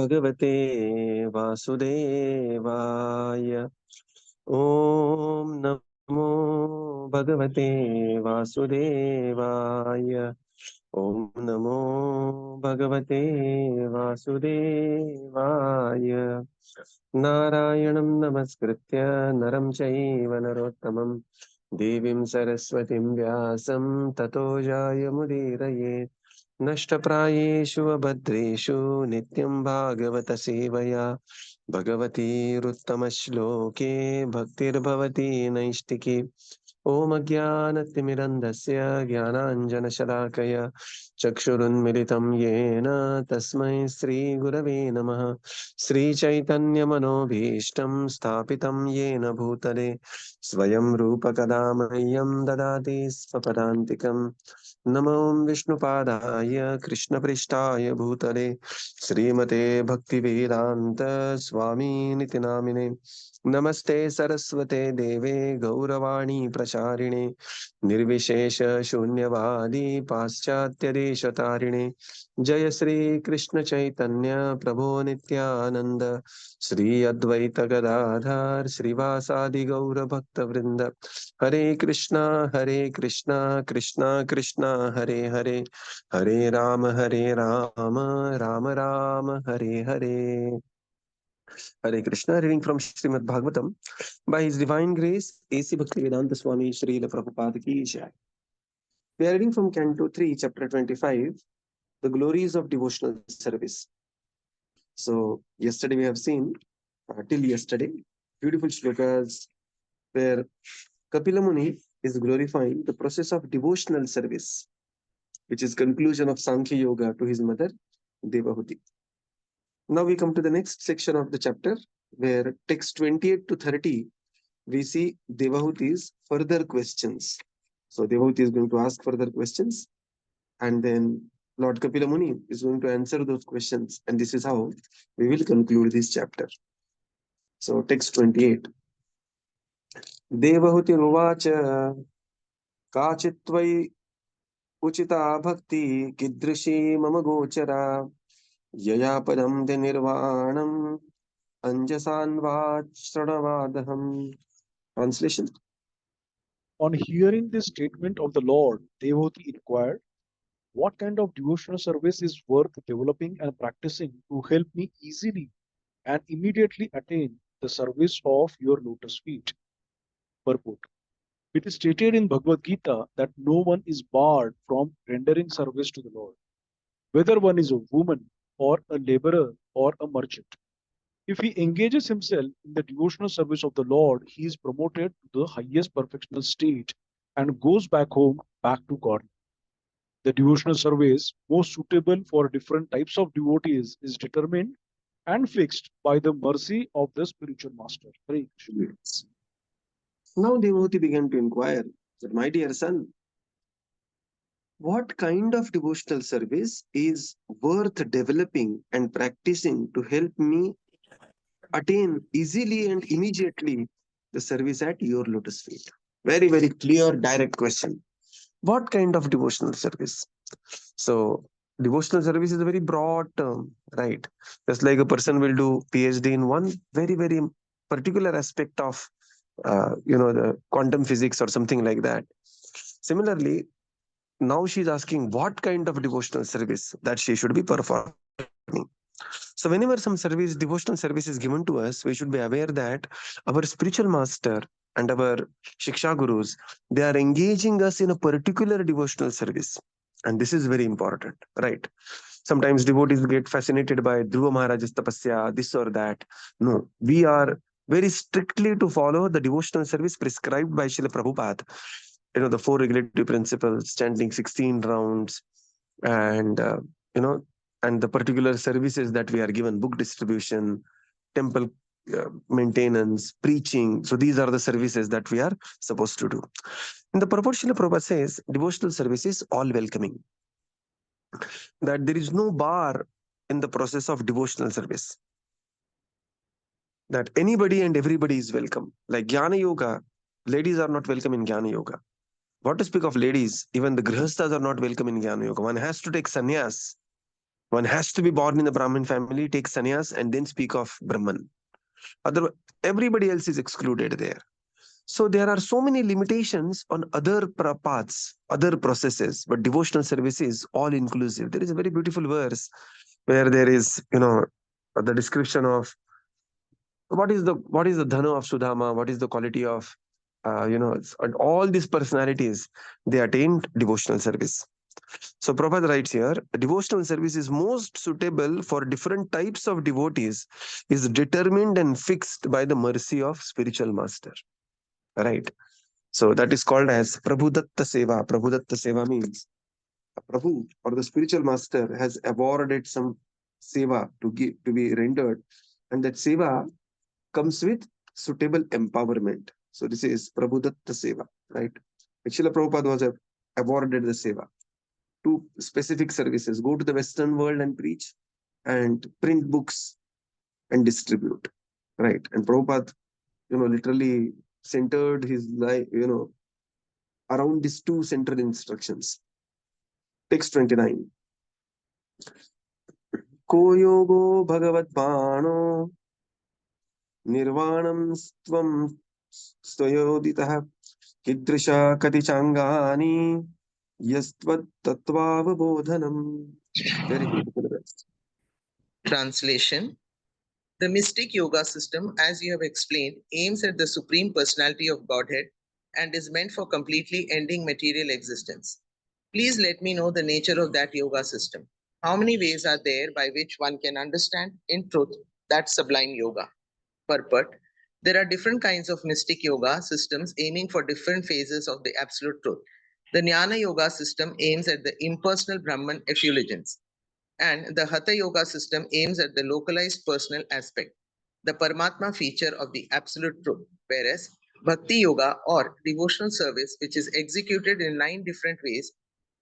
Bhagavate Vasudevaya. Om Namo Bhagavate Vasudevaya. Om Namo Bhagavate Vasudevaya. Narayanam Namaskritya Naram Chaiva Narottamam Devim Saraswatim Vyasam Tato Jayamudiraye. नष्टप्रायेषु अभद्रेषु नित्यं भागवत सेवया भगवतीरुत्तमश्लोके भक्तिर्भवति नैष्टिकी ॐ अज्ञानतिमिरन्धस्य ज्ञानाञ्जनशलाकया चक्षुरुन्मिलितं येन तस्मै श्रीगुरवे नमः श्रीचैतन्यमनोभीष्टं स्थापितं येन भूतले स्वयं रूपकदा मह्यं ददाति स्वपदान्तिकम् नमो विष्णुपादाय कृष्णपृष्ठाय भूतले श्रीमते भक्तिवेदान्त स्वामीनिति नामिने नमस्ते सरस्वते देवे गौरवाणी प्रचारिणे निर्विशेष शून्यवादी पाश्चात्यदेशतारिणे जय श्री कृष्ण चैतन्य प्रभो नित्यानंद श्री अद्वैत गदाधर श्रीवासादि गौर भक्त वृंद हरे Krishna Krishna Krishna Hare Hare Hare Ram Ram Ram Hare Hare. Hare Krishna, reading from Śrīmad-Bhāgavatam. By His Divine Grace, A.C. Bhaktivedanta Swami Srila Prabhupada Ki Jai. We are reading from Canto 3, Chapter 25, the Glories of Devotional Service. So, yesterday we have seen, till yesterday, beautiful shlokas where Kapila Muni is glorifying the process of devotional service, which is conclusion of Sankhya Yoga to his mother, Devahūti. Now we come to the next section of the chapter, where text 28 to 30, we see Devahūti's further questions. So Devahūti is going to ask further questions, and then Lord Kapila Muni is going to answer those questions, and this is how we will conclude this chapter. So text 28. Devahūti Ruvacha Kachitvai Uchita Bhakti Kidrishi Mama Gochara Yaya Padam De Nirvanam Anjasan Vachranavadaham. Translation. On hearing this statement of the Lord, Devahūti inquired, what kind of devotional service is worth developing and practicing to help me easily and immediately attain the service of your lotus feet? Purport. It is stated in Bhagavad Gita that no one is barred from rendering service to the Lord, whether one is a woman or a laborer or a merchant. If he engages himself in the devotional service of the Lord, he is promoted to the highest perfectional state and goes back home, back to God. The devotional service most suitable for different types of devotees is determined and fixed by the mercy of the spiritual master. Hare Krishna. Now Devahūti began to inquire that, my dear son, what kind of devotional service is worth developing and practicing to help me attain easily and immediately the service at your lotus feet? Very, very clear, direct question. What kind of devotional service? So, devotional service is a very broad term, right? Just like a person will do PhD in one very, very particular aspect of, the quantum physics or something like that. Similarly, now she's asking what kind of devotional service that she should be performing. So whenever some service, devotional service is given to us, we should be aware that our spiritual master and our Shiksha Gurus, they are engaging us in a particular devotional service. And this is very important, right? Sometimes devotees get fascinated by Dhruva Maharaj's tapasya, this or that. No, we are very strictly to follow the devotional service prescribed by Srila Prabhupada. The four regulative principles, chanting 16 rounds, and, and the particular services that we are given, book distribution, temple maintenance, preaching. So these are the services that we are supposed to do. In the purport, Srila Prabhupada says, devotional service is all welcoming. That there is no bar in the process of devotional service. That anybody and everybody is welcome. Like Jnana Yoga, ladies are not welcome in Jnana Yoga. What to speak of ladies, even the grihasthas are not welcome in Jnana Yoga. One has to take sannyas. One has to be born in the Brahmin family, take sannyas, and then speak of Brahman. Other, everybody else is excluded there. So there are so many limitations on other paths, other processes, but devotional service is all inclusive. There is a very beautiful verse where there is, the description of what is the dhanu of Sudama, what is the quality of, and all these personalities, they attained devotional service. So Prabhupada writes here, devotional service is most suitable for different types of devotees, is determined and fixed by the mercy of spiritual master. Right. So that is called as Prabhudatta Seva. Prabhudatta Seva means Prabhu or the spiritual master has awarded some seva to be rendered, and that seva comes with suitable empowerment. So this is Prabhudatta Seva, right? Srila Prabhupada was awarded the seva to specific services. Go to the Western world and preach, and print books and distribute, right? And Prabhupada, literally centered his life, around these two central instructions. Text 29. Ko yogo bhagavat bhano nirvanam stvam stayoditah kidrisha kati changani yastvat tattvavabodhanam. Very beautiful verse. Translation. The mystic yoga system, as you have explained, aims at the Supreme Personality of Godhead and is meant for completely ending material existence. Please let me know the nature of that yoga system. How many ways are there by which one can understand, in truth, that sublime yoga? Purport. There are different kinds of mystic yoga systems aiming for different phases of the absolute truth. The Jnana yoga system aims at the impersonal Brahman effulgence, and the Hatha Yoga system aims at the localized personal aspect, the Paramatma feature of the absolute truth, whereas Bhakti Yoga or devotional service, which is executed in 9 different ways,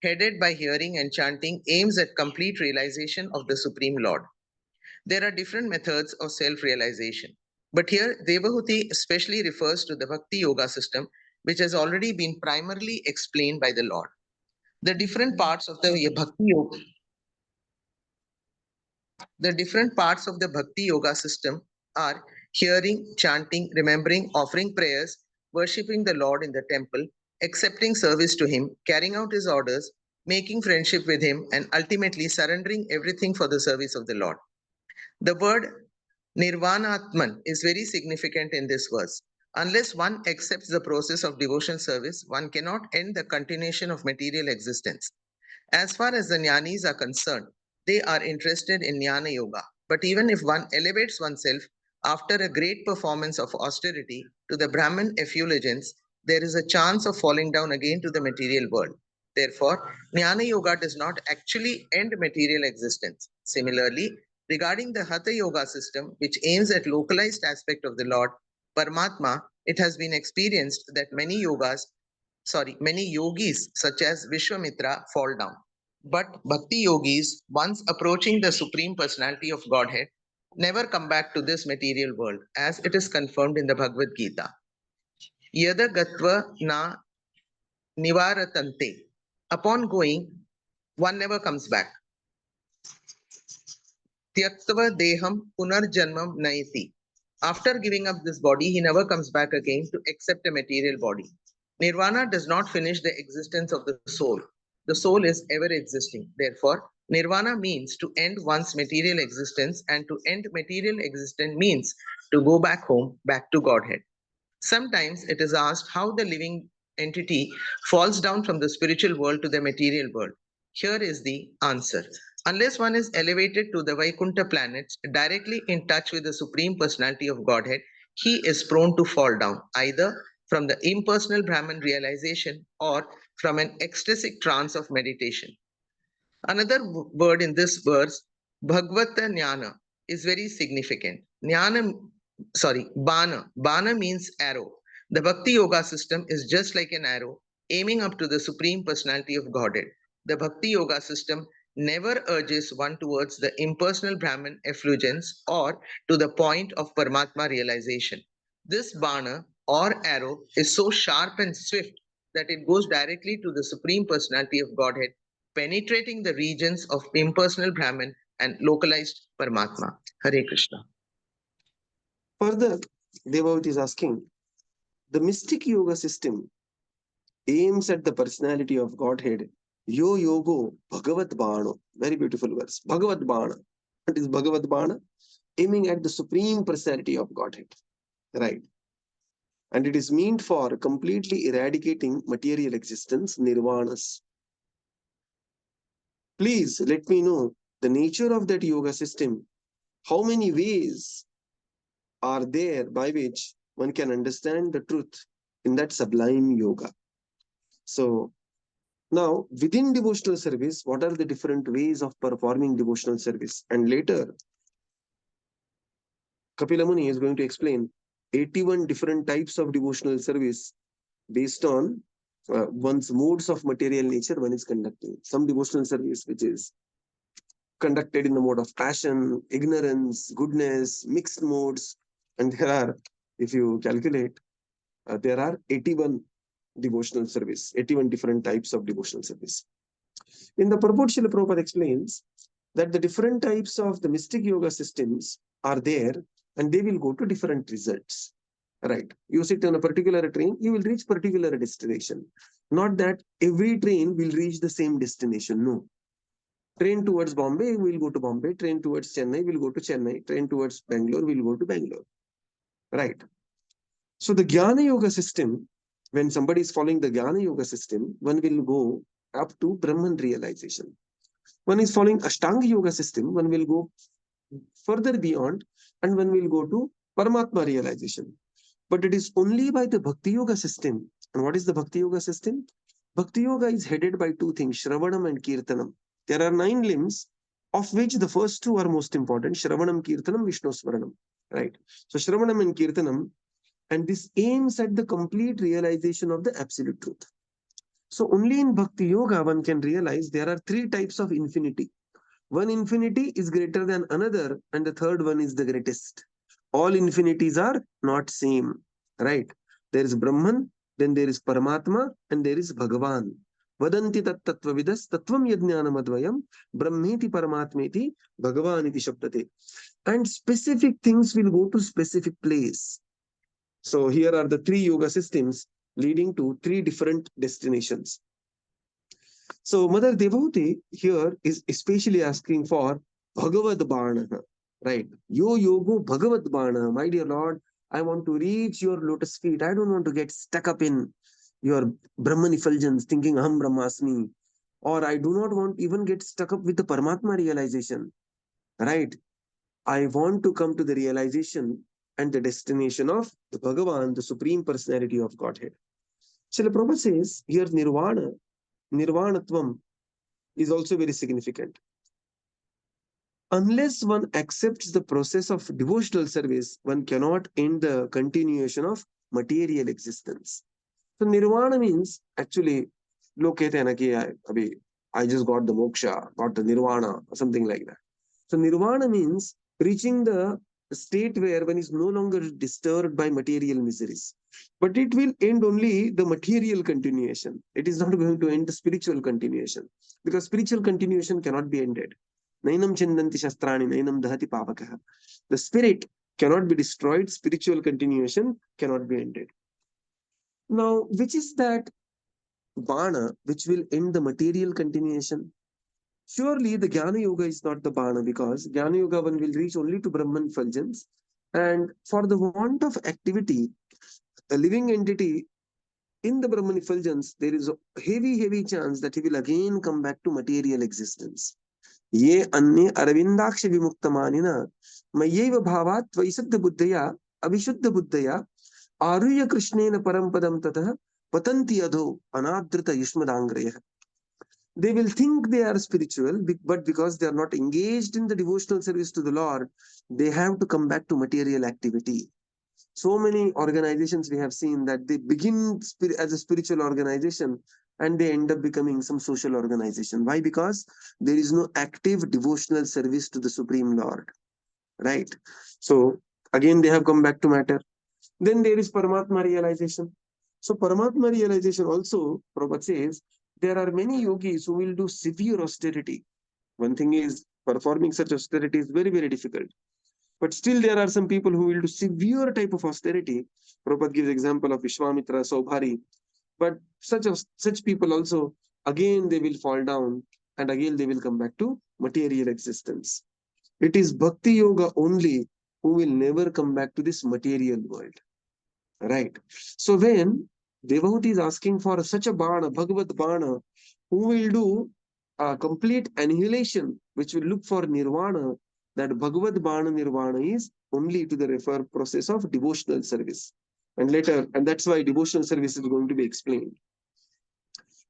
headed by hearing and chanting, aims at complete realization of the Supreme Lord. There are different methods of self-realization, but here Devahūti especially refers to the Bhakti Yoga system, which has already been primarily explained by the Lord. The different parts of the Bhakti Yoga system are hearing, chanting, remembering, offering prayers, worshipping the Lord in the temple, accepting service to Him, carrying out His orders, making friendship with Him, and ultimately surrendering everything for the service of the Lord. The word Nirvanatman is very significant in this verse. Unless one accepts the process of devotion service, one cannot end the continuation of material existence. As far as the Jnanis are concerned, they are interested in Jnana Yoga. But even if one elevates oneself after a great performance of austerity to the Brahman effulgence, there is a chance of falling down again to the material world. Therefore, Jnana Yoga does not actually end material existence. Similarly, regarding the Hatha Yoga system, which aims at localized aspect of the Lord, Paramatma, it has been experienced that many yogis such as Vishwamitra fall down. But Bhakti yogis, once approaching the Supreme Personality of Godhead, never come back to this material world, as it is confirmed in the Bhagavad Gita. Yada gatva na nivaratante. Upon going, one never comes back. Tyaktva deham punarjanmam naiti. After giving up this body, he never comes back again to accept a material body. Nirvana does not finish the existence of the soul. The soul is ever existing. Therefore, Nirvana means to end one's material existence, and to end material existence means to go back home, back to Godhead. Sometimes it is asked how the living entity falls down from the spiritual world to the material world. Here is the answer. Unless one is elevated to the Vaikuntha planets, directly in touch with the Supreme Personality of Godhead, he is prone to fall down, either from the impersonal Brahman realization or from an ecstatic trance of meditation. Another word in this verse, Bhagavata Jnana, is very significant. Bana. Bana means arrow. The Bhakti Yoga system is just like an arrow aiming up to the Supreme Personality of Godhead. The Bhakti Yoga system never urges one towards the impersonal Brahman effulgence or to the point of Paramatma realization. This Bana or arrow is so sharp and swift that it goes directly to the Supreme Personality of Godhead, penetrating the regions of impersonal Brahman and localized Paramatma. Hare Krishna. Further, Devahūti is asking, the mystic yoga system aims at the personality of Godhead. Yo yogo bhagavat bhana. Very beautiful verse. Bhagavat bhana. What is bhagavat bhana? Aiming at the supreme personality of Godhead. Right. And it is meant for completely eradicating material existence, nirvanas. Please let me know the nature of that yoga system. How many ways are there by which one can understand the truth in that sublime yoga? So now within devotional service, what are the different ways of performing devotional service? And later, Kapila Muni is going to explain 81 different types of devotional service based on one's modes of material nature one is conducting. Some devotional service which is conducted in the mode of passion, ignorance, goodness, mixed modes. And there are, if you calculate, there are 81 devotional service, 81 different types of devotional service. In the purport, Srila Prabhupada explains that the different types of the mystic yoga systems are there and they will go to different results. Right. You sit on a particular train, you will reach particular destination. Not that every train will reach the same destination. No. Train towards Bombay will go to Bombay. Train towards Chennai will go to Chennai. Train towards Bangalore will go to Bangalore. Right. So the Jnana Yoga system, when somebody is following the Jnana Yoga system, one will go up to Brahman realization. One is following Ashtanga Yoga system, one will go further beyond and one will go to Paramatma realization. But it is only by the Bhakti Yoga system. And what is the Bhakti Yoga system? Bhakti Yoga is headed by two things, Shravanam and Kirtanam. There are 9 limbs, of which the first 2 are most important, Shravanam, Kirtanam, Vishnu Smaranam. Right. So Shravanam and Kirtanam, and this aims at the complete realization of the absolute truth. So only in Bhakti Yoga one can realize there are 3 types of infinity. One infinity is greater than another, and the third one is the greatest. All infinities are not same, right? There is Brahman, then there is Paramatma, and there is Bhagavan. Vadanti tat tattvavidas tattvam yajnanam advayam brahmeti paramatmeti bhagavaniti shabdate. And specific things will go to specific place. So here are the 3 yoga systems leading to 3 different destinations. So Mother Devahūti here is especially asking for Bhagavad Bhana, right? Yo yogo Bhagavad Bhana, my dear Lord, I want to reach your lotus feet. I don't want to get stuck up in your Brahman effulgence, thinking Aham Brahmasmi. Or I do not want even get stuck up with the Paramatma realization, right? I want to come to the realization and the destination of the Bhagavan, the Supreme Personality of Godhead. Srila Prabhupada says here Nirvana, Nirvanatvam is also very significant. Unless one accepts the process of devotional service, one cannot end the continuation of material existence. So Nirvana means actually, log kehte hain na ki I just got the moksha, got the Nirvana, or something like that. So Nirvana means reaching the state where one is no longer disturbed by material miseries. But it will end only the material continuation. It is not going to end the spiritual continuation. Because spiritual continuation cannot be ended. Nainam chindanti shastrani, nainam dahati pavakaha. The spirit cannot be destroyed. Spiritual continuation cannot be ended. Now, which is that Bana which will end the material continuation? Surely the Jnana Yoga is not the Bana, because Jnana Yoga one will reach only to Brahman effulgence. And for the want of activity, a living entity in the Brahman effulgence, there is a heavy chance that he will again come back to material existence. Ye anne aravindaksha vimuktamanina mayyeva bhavat vaisudha buddhaya avishuddha buddhaya aruya krishnena parampadam tatah patanti adho anadrita yushmadangraya. They will think they are spiritual, but because they are not engaged in the devotional service to the Lord, they have to come back to material activity. So many organizations we have seen that they begin as a spiritual organization and they end up becoming some social organization. Why? Because there is no active devotional service to the Supreme Lord, right? So again, they have come back to matter. Then there is Paramatma realization. So Paramatma realization also, Prabhupada says, there are many yogis who will do severe austerity. One thing is Performing such austerity is very, very difficult. But still there are some people who will do severe type of austerity. Prabhupada gives example of Vishwamitra, Saubhari. But such people also, again they will fall down and again they will come back to material existence. It is bhakti yoga only who will never come back to this material world. Right. So when Devahūti is asking for such a bana, Bhagavad bana, who will do a complete annihilation, which will look for nirvana, that Bhagavad bana nirvana is only to the refer process of devotional service. And later, and that's why devotional service is going to be explained.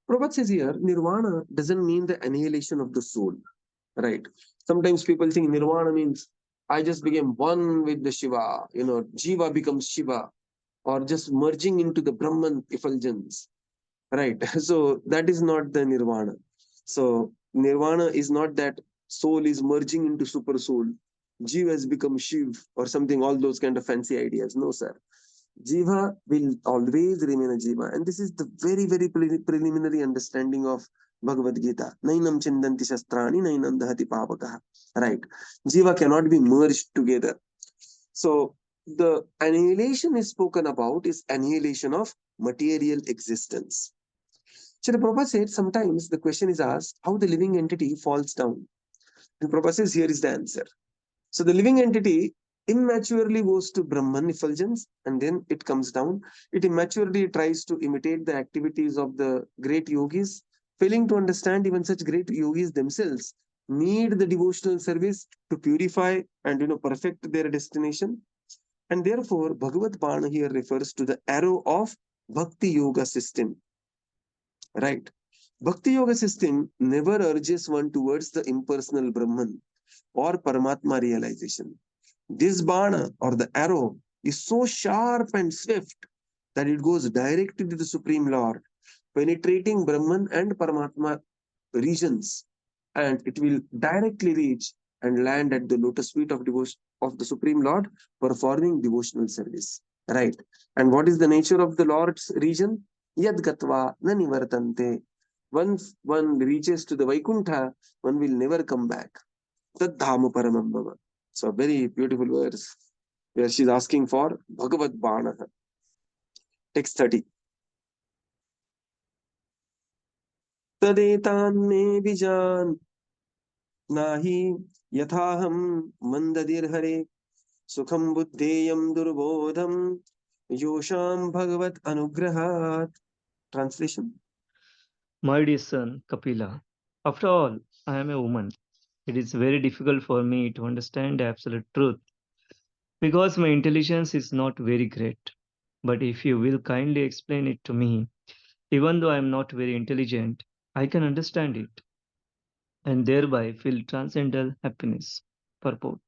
Prabhupada says here, nirvana doesn't mean the annihilation of the soul. Right. Sometimes people think nirvana means I just became one with the Shiva, Jiva becomes Shiva, or just merging into the Brahman effulgence, right? So that is not the nirvana. So nirvana is not that soul is merging into super soul. Jiva has become Shiv or something, all those kind of fancy ideas. No, sir. Jiva will always remain a Jiva. And this is the very, very preliminary understanding of Bhagavad Gita. Nainam chindanti shastrani, nainam dahati papakaha. Right. Jiva cannot be merged together. So the annihilation is spoken about is annihilation of material existence. Srila Prabhupada said sometimes the question is asked how the living entity falls down. And Prabhupada says here is the answer. So the living entity immaturely goes to Brahman effulgence and then it comes down. It immaturely tries to imitate the activities of the great yogis, failing to understand even such great yogis themselves need the devotional service to purify and perfect their destination. And therefore, Bhagavad Bana here refers to the arrow of Bhakti Yoga system. Right. Bhakti Yoga system never urges one towards the impersonal Brahman or Paramatma realization. This Bana or the arrow is so sharp and swift that it goes directly to the Supreme Lord, penetrating Brahman and Paramatma regions, and it will directly reach and land at the lotus feet of devotion of the Supreme Lord, performing devotional service. Right. And what is the nature of the Lord's region? Yad gatva na nivartante. Once one reaches to the Vaikuntha, one will never come back. Tad dhamu paramam bhava. So a very beautiful verse where she's asking for Bhagavad Bana. Text 30. Tadetan me bijan nahi yathaham mandadir hare sukham buddheyam durbodham yosham bhagavat anugrahat. Translation. My dear son, Kapila, after all, I am a woman. It is very difficult for me to understand the absolute truth because my intelligence is not very great. But if you will kindly explain it to me, even though I am not very intelligent, I can understand it and thereby feel transcendental happiness. Purport.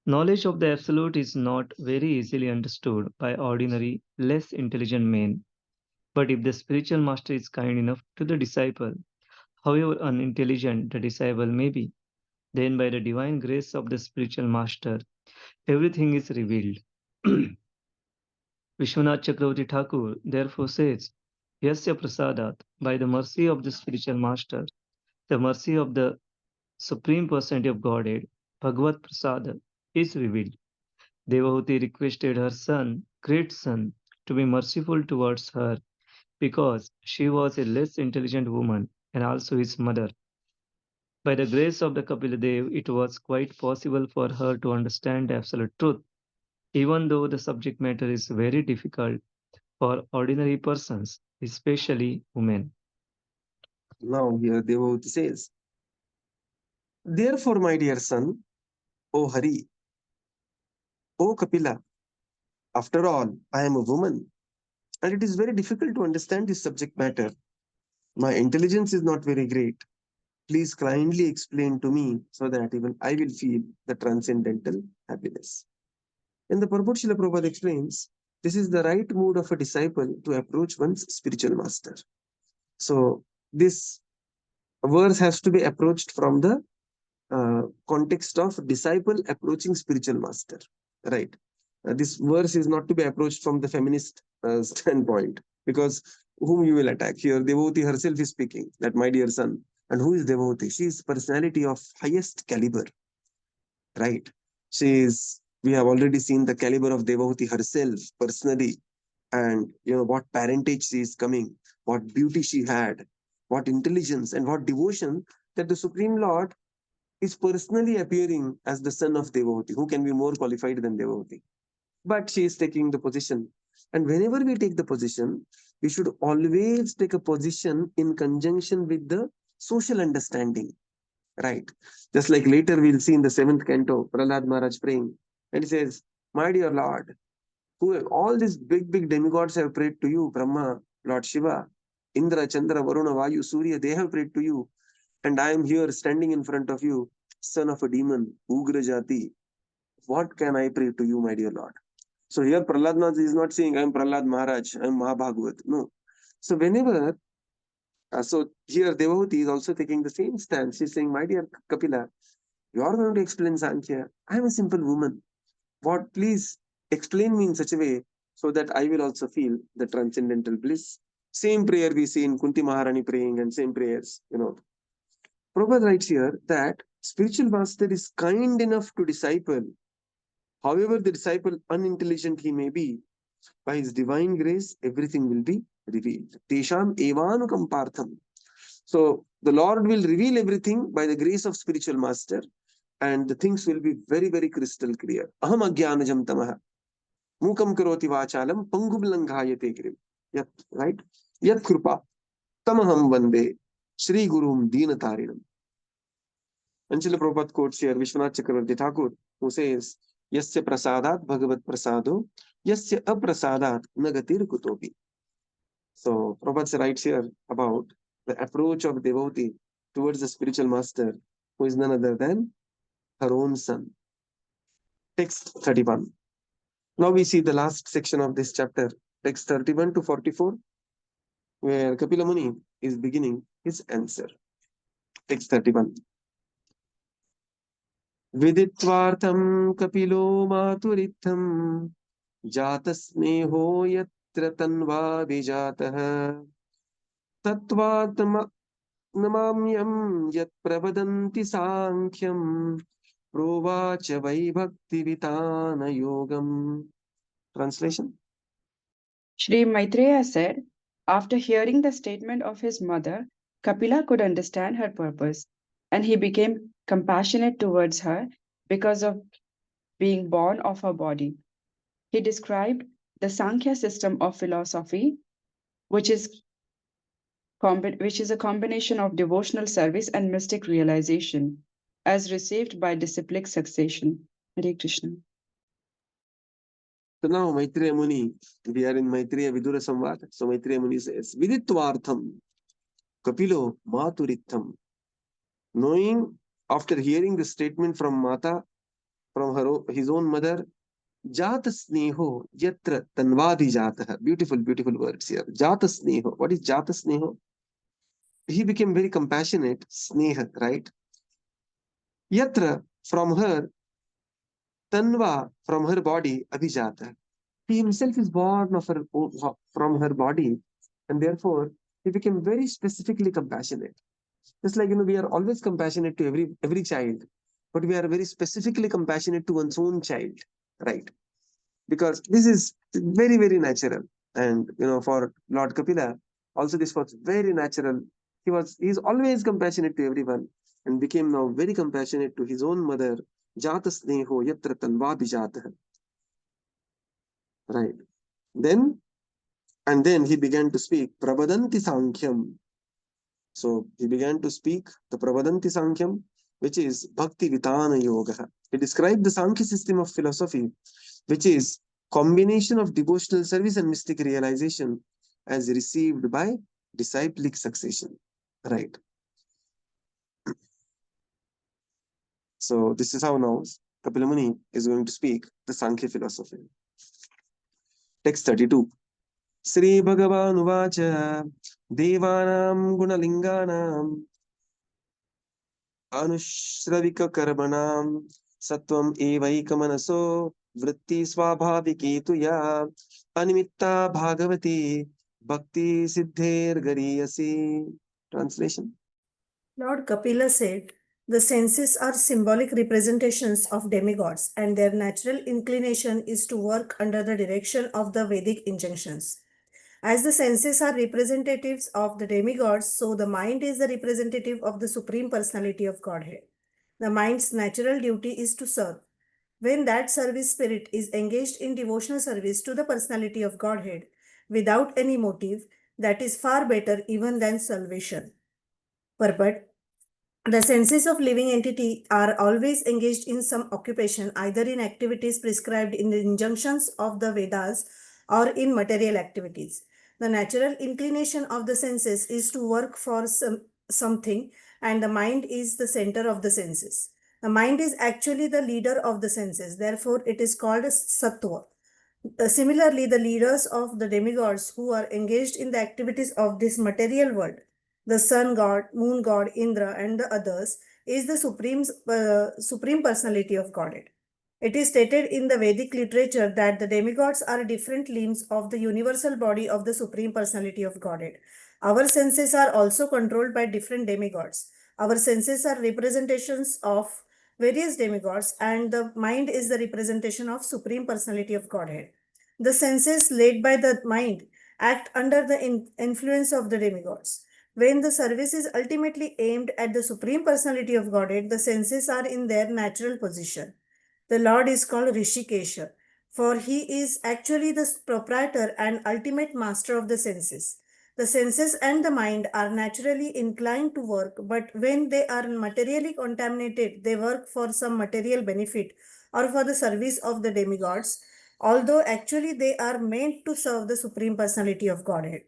Knowledge of the Absolute is not very easily understood by ordinary, less intelligent men. But if the spiritual master is kind enough to the disciple, however unintelligent the disciple may be, then by the divine grace of the spiritual master, everything is revealed. Vishwanath Chakravarti Thakur therefore says, Yasya Prasadat, by the mercy of the spiritual master, the mercy of the Supreme Personality of Godhead, Bhagavat Prasada, is revealed. Devahūti requested her son, great son, to be merciful towards her because she was a less intelligent woman and also his mother. By the grace of the Kapiladeva, it was quite possible for her to understand the absolute truth, even though the subject matter is very difficult for ordinary persons, especially women. Now here Devahūti says, therefore, my dear son, O Hari, O Kapila, after all, I am a woman, and it is very difficult to understand this subject matter. My intelligence is not very great. Please kindly explain to me so that even I will feel the transcendental happiness. In the purport, Srila Prabhupada explains, this is the right mood of a disciple to approach one's spiritual master. So this verse has to be approached from the context of disciple approaching spiritual master, right? This verse is not to be approached from the feminist standpoint, because whom you will attack here? Devotee herself is speaking that, my dear son, And who is devotee? She is personality of highest caliber, right? We have already seen the caliber of Devahūti herself personally, and what parentage she is coming, what beauty she had, what intelligence and what devotion, that the Supreme Lord is personally appearing as the son of Devahūti. Who can be more qualified than Devahūti? But she is taking the position. And whenever we take the position, we should always take a position in conjunction with the social understanding, right? Just like later we'll see in the 7th canto, Prahlad Maharaj praying, and he says, "My dear Lord, all these big demigods have prayed to you, Brahma, Lord Shiva, Indra, Chandra, Varuna, Vayu, Surya, they have prayed to you. And I am here standing in front of you, son of a demon, Ugra Jati. What can I pray to you, my dear Lord?" So here Prahlad Maharaj is not saying, "I am Prahlad Maharaj, I am Mahabhagavat." No. So whenever, so here Devahūti is also taking the same stance. She's saying, "My dear Kapila, you are going to explain Sankhya. I am a simple woman. Please explain me in such a way so that I will also feel the transcendental bliss." Same prayer we see in Kunti Maharani praying, and same prayers, Prabhupada writes here that spiritual master is kind enough to disciple, however the disciple unintelligent he may be. By his divine grace, everything will be revealed. Tesham evanukampartham. So the Lord will reveal everything by the grace of spiritual master, and the things will be very, very crystal clear. Aham agyanajam tamaha. Mukam karoti vachalam pangum langhayate grim. Yat, right? Yat krupa. Tamaham vande. Shri Gurum Deenatarinam. And Srila Prabhupada quotes here Vishwanath Chakravarti Thakur, who says, "Yasya prasadat bhagavat prasado, yasya aprasadat nagatir kutopi." So Prabhupada writes here about the approach of devotee towards the spiritual master, who is none other than her own son. Text 31. Now we see the last section of this chapter, text 31 to 44, where Kapila Muni is beginning his answer. Text 31. Viditvartham kapilo maturitam jatasneho yatra tanva vijatah tatvatma namamyam yat pravadanti sankyam provacha vai bhakti vitana yogam. Translation. Shri Maitreya said, after hearing the statement of his mother, Kapila could understand her purpose, and he became compassionate towards her because of being born of her body. He described the Sankhya system of philosophy, which is a combination of devotional service and mystic realization, as received by disciplic succession. Hare Krishna. So now Maitreya Muni, we are in Maitreya Vidura Samvada. So Maitreya Muni says, Viditvartham Kapilo Maturitham. Knowing, after hearing the statement from Mata, from his own mother, Jata Sneho Yatra Tanvadi Jataha. Beautiful, beautiful words here. Jata Sneho. What is Jata Sneho? He became very compassionate, Sneha, right? Yatra, from her, Tanva, from her body, Abhijata. He himself is born from her body, and therefore he became very specifically compassionate. Just like we are always compassionate to every child, but we are very specifically compassionate to one's own child, right? Because this is very, very natural. And for Lord Kapila, also this was very natural. He's always compassionate to everyone, and became now very compassionate to his own mother. Jata sneho yatra tanva bijatah. Right. Then he began to speak Pravadanti Sankyam. So he began to speak the Pravadanti Sankyam, which is Bhakti Vitana Yoga. He described the Sankhya system of philosophy, which is combination of devotional service and mystic realization, as received by disciplic succession. Right. So this is how now Kapila Muni is going to speak the Sankhya philosophy. Text 32. Sri Bhagavan Uvacha Devanam Gunalinganam Anushravika Karmanam Sattvam Evaika Vritti Swabhaviketu Ya Animitta Bhagavati Bhakti Siddher Gariyasi. Translation. Lord Kapila said, the senses are symbolic representations of demigods, and their natural inclination is to work under the direction of the Vedic injunctions. As the senses are representatives of the demigods, so the mind is the representative of the Supreme Personality of Godhead. The mind's natural duty is to serve. When that service spirit is engaged in devotional service to the Personality of Godhead without any motive, that is far better even than salvation. But the senses of living entity are always engaged in some occupation, either in activities prescribed in the injunctions of the Vedas or in material activities. The natural inclination of the senses is to work for something, and the mind is the center of the senses. The mind is actually the leader of the senses, therefore it is called as sattva. Similarly, the leaders of the demigods who are engaged in the activities of this material world, the sun god, moon god, Indra, and the others, is the Supreme Personality of Godhead. It is stated in the Vedic literature that the demigods are different limbs of the universal body of the Supreme Personality of Godhead. Our senses are also controlled by different demigods. Our senses are representations of various demigods, and the mind is the representation of Supreme Personality of Godhead. The senses led by the mind act under the influence of the demigods. When the service is ultimately aimed at the Supreme Personality of Godhead, the senses are in their natural position. The Lord is called Rishikesha, for he is actually the proprietor and ultimate master of the senses. The senses and the mind are naturally inclined to work, but when they are materially contaminated, they work for some material benefit or for the service of the demigods, although actually they are meant to serve the Supreme Personality of Godhead.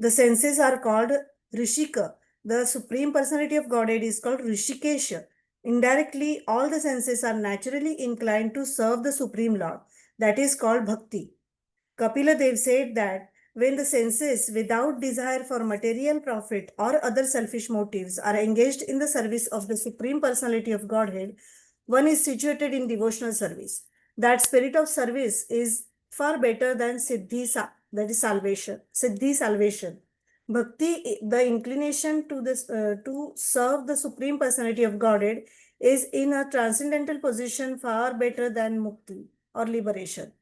The senses are called Rishika. The Supreme Personality of Godhead is called Rishikesha. Indirectly, all the senses are naturally inclined to serve the Supreme Lord. That is called Bhakti. Kapiladeva said that when the senses, without desire for material profit or other selfish motives, are engaged in the service of the Supreme Personality of Godhead, one is situated in devotional service. That spirit of service is far better than that is salvation. Siddhi, salvation. Bhakti, the inclination to this to serve the Supreme Personality of Godhead, is in a transcendental position far better than mukti or liberation.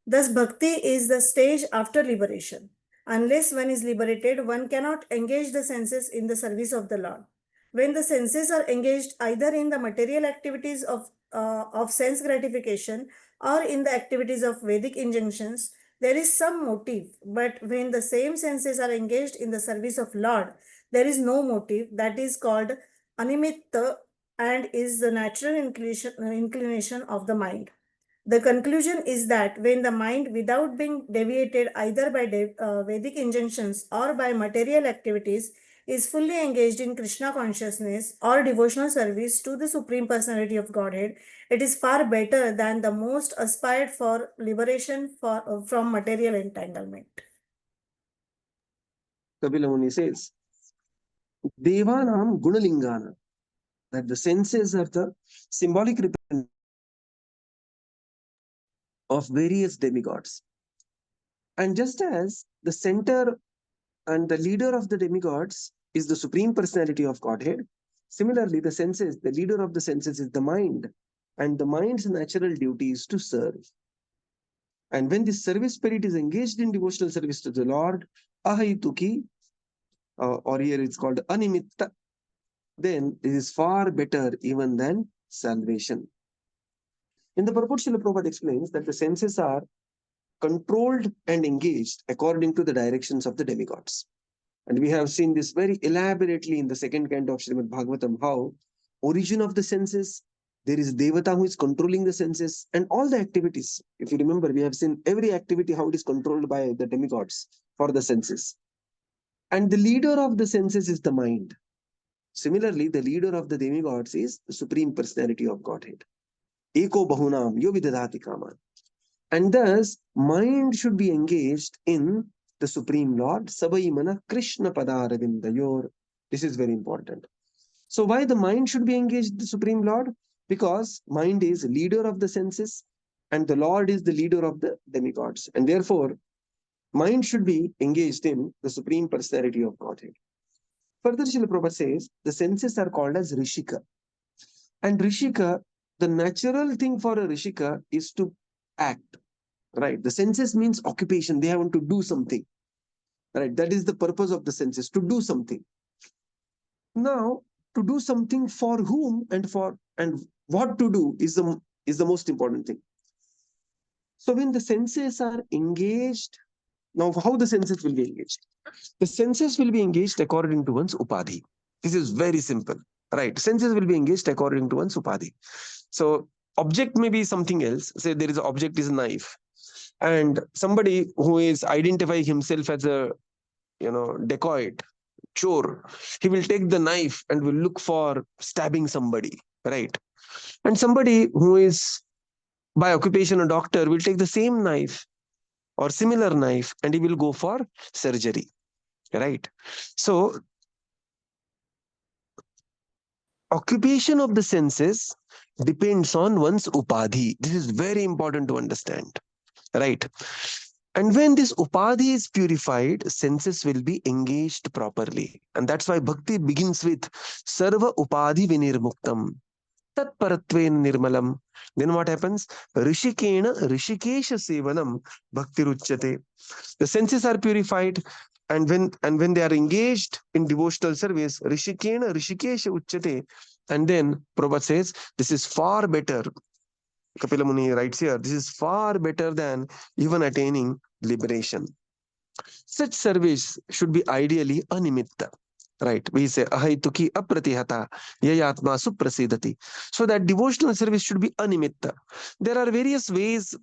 Thus, bhakti is the stage after liberation. Unless one is liberated, one cannot engage the senses in the service of the Lord. When the senses are engaged either in the material activities of sense gratification or in the activities of Vedic injunctions, there is some motive. But when the same senses are engaged in the service of Lord, there is no motive. That is called animitta and is the natural inclination of the mind. The conclusion is that when the mind, without being deviated either by Vedic injunctions or by material activities, is fully engaged in Kṛṣṇa consciousness or devotional service to the Supreme Personality of Godhead, it is far better than the most aspired for liberation from material entanglement. Kapila Muni says, Devanam Gunalingana, that the senses are the symbolic representation of various demigods. And just as the center and the leader of the demigods is the Supreme Personality of Godhead, similarly, the senses, the leader of the senses is the mind, and the mind's natural duty is to serve. And when this service spirit is engaged in devotional service to the Lord, ahayituki, or here it's called animitta, then it is far better even than salvation. In the purport, Srila Prabhupada explains that the senses are controlled and engaged according to the directions of the demigods. And we have seen this very elaborately in the second canto of Śrīmad-Bhāgavatam, how origin of the senses, there is Devata who is controlling the senses and all the activities. If you remember, we have seen every activity, how it is controlled by the demigods for the senses. And the leader of the senses is the mind. Similarly, the leader of the demigods is the Supreme Personality of Godhead. Eko bahunam yo vidadhati kaman. And thus, mind should be engaged in the Supreme Lord. Sabai mana Kṛṣṇa padaravindayor. This is very important. So why the mind should be engaged in the Supreme Lord? Because mind is leader of the senses and the Lord is the leader of the demigods. And therefore, mind should be engaged in the Supreme Personality of Godhead. Further, Srila Prabhupada says the senses are called as Rishika. And Rishika, the natural thing for a Rishika is to act, right? The senses means occupation. They want to do something, right? That is the purpose of the senses, to do something. Now, to do something for whom and what to do is the most important thing. So when the senses are engaged, now how the senses will be engaged? The senses will be engaged according to one's upadhi. This is very simple, right? Senses will be engaged according to one's upadhi. So object may be something else. Say there is an object is a knife, and somebody who is identifying himself as a dacoit, chore, he will take the knife and will look for stabbing somebody, right? And somebody who is by occupation a doctor will take the same knife or similar knife and he will go for surgery, right? So occupation of the senses depends on one's upadhi. This is very important to understand, right? And when this upadhi is purified, senses will be engaged properly. And that's why bhakti begins with sarva upadhi vinirmuktam tat paratven nirmalam. Then what happens? Rishikena rishikesha sevanam bhakti ruchyate. The senses are purified, and when they are engaged in devotional service, rishikena rishikesha uchyate. And then Prabhupada says, this is far better. Kapila Muni writes here, this is far better than even attaining liberation. Such service should be ideally animitta. Right? We say, ahaituki apratihata yayatma suprasidati. So that devotional service should be animitta. There are various ways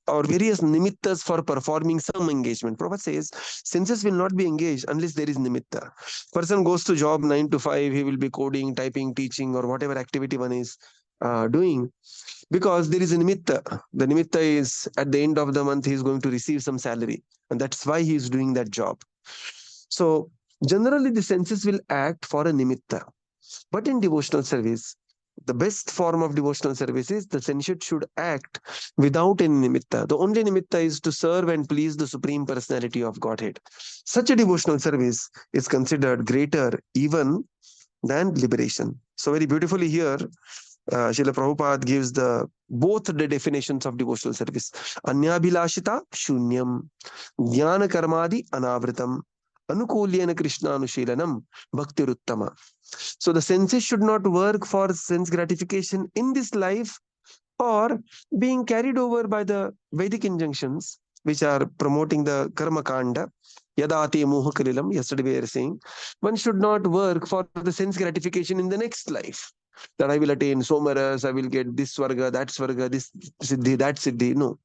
or various nimittas for performing some engagement. Prabhupada says, senses will not be engaged unless there is nimitta. Person goes to job 9 to 5, he will be coding, typing, teaching, or whatever activity one is doing. Because there is a nimitta. The nimitta is at the end of the month, he is going to receive some salary. And that's why he is doing that job. So generally the senses will act for a nimitta. But in devotional service, the best form of devotional service is the senses should act without any nimitta. The only nimitta is to serve and please the Supreme Personality of Godhead. Such a devotional service is considered greater even than liberation. So very beautifully here, Srila Prabhupada gives both the definitions of devotional service. Anyabhilashita shunyam, jnana karmadi anavritam, anukulyena Kṛṣṇa anushilanam, bhaktiruttama. So the senses should not work for sense gratification in this life or being carried over by the Vedic injunctions which are promoting the karma kanda. Yadati muhakalilam, yesterday we were saying, one should not work for the sense gratification in the next life. That I will attain somaras, I will get this swarga, that swarga, this siddhi, that siddhi. No.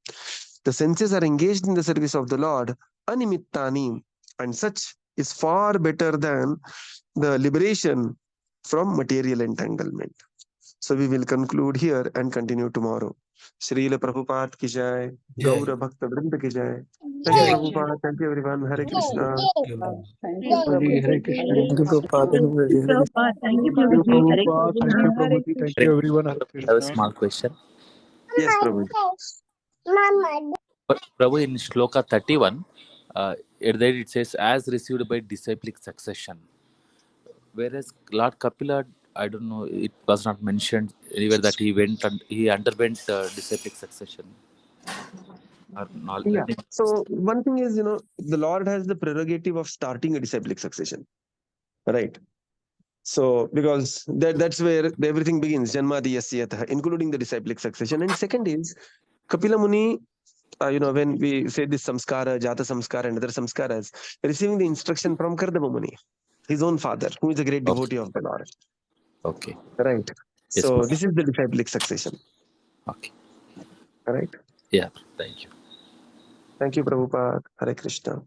The senses are engaged in the service of the Lord, animittani, and such is far better than the liberation from material entanglement. So we will conclude here and continue tomorrow. Srila Prabhupada ki jai, Gaura Bhakta Vrinda ki jai. Thank you, Prabhupada. Thank you, everyone. Hare Krishna. Thank you, Prabhuji. Hare Krishna. Thank you, Prabhupada. Thank you, Hare Krishna. Thank you, Thank you, Prabhuji. Hare Prabhupada. Thank you, Krishna. Prabhuji. Thank you, everyone. Hare I have a Krishna. small question. Yes, Prabhu. Prabhu, in Shloka 31, there it says, as received by disciplic succession. Whereas Lord Kapila, I don't know, it was not mentioned anywhere that he underwent disciplic succession. Or not. Yeah. So one thing is, the Lord has the prerogative of starting a disciplic succession, right? So because that's where everything begins, Janmadi Yasyatah, including the disciplic succession. And second is, Kapila Muni, when we say this samskara, jata samskara and other samskaras, receiving the instruction from Kardama Muni, his own father, who is a great devotee of the Lord. Okay. Right. Yes, So Prabhu. this is the disciplic succession. Okay. Right. Yeah. Thank you. Thank you, Prabhupada. Hare Krishna.